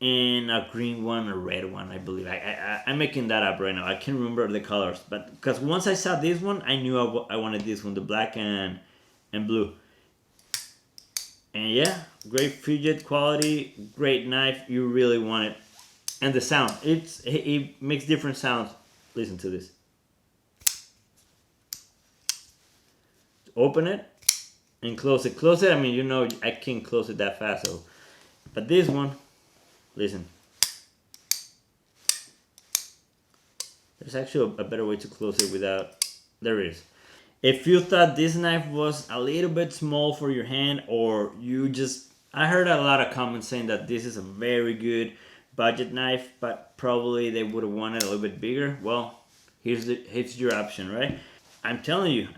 and a green one, a red one, I believe. I'm making that up right now. I can't remember the colors, but because once I saw this one, I knew I wanted this one, the black and blue. And yeah, great fidget quality, great knife. You really want it, and the sound. It makes different sounds. Listen to this. Open it and close it. Close it. I mean, you know, I can't close it that fast. So, but this one, listen. There's actually a better way to close it without. There is. If you thought this knife was a little bit small for your hand, or you just, I heard a lot of comments saying that this is a very good budget knife, but probably they would have wanted a little bit bigger. Well, here's your option, right? I'm telling you,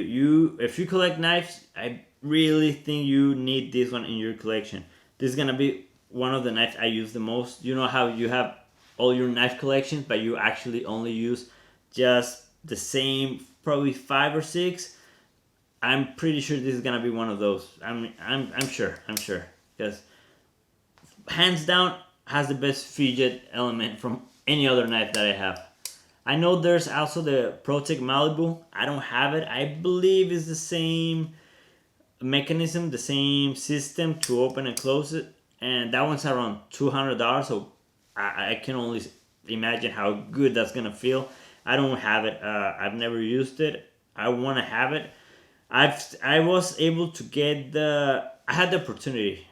you if you collect knives, I really think you need this one in your collection. This is gonna be one of the knives I use the most. You know how you have all your knife collections, but you actually only use just the same, probably 5 or 6. I'm pretty sure this is gonna be one of those. I'm sure, because hands down has the best fidget element from any other knife that I have. I know there's also the Protec Malibu. I don't have it. I believe it's the same mechanism, the same system to open and close it, and that one's around $200. So I can only imagine how good that's gonna feel. I don't have it. I've never used it. I want to have it. I was able to get I had the opportunity,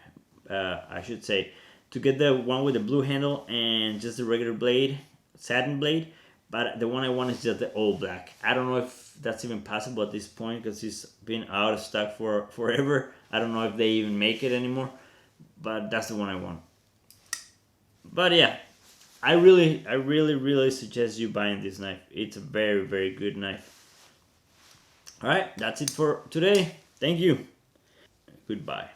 I should say, to get the one with the blue handle and just the regular blade, satin blade. But the one I want is just the all black. I don't know if that's even possible at this point because it's been out of stock for forever. I don't know if they even make it anymore. But that's the one I want. But yeah, I really suggest you buying this knife. It's a very, very good knife. Alright, that's it for today. Thank you. Goodbye.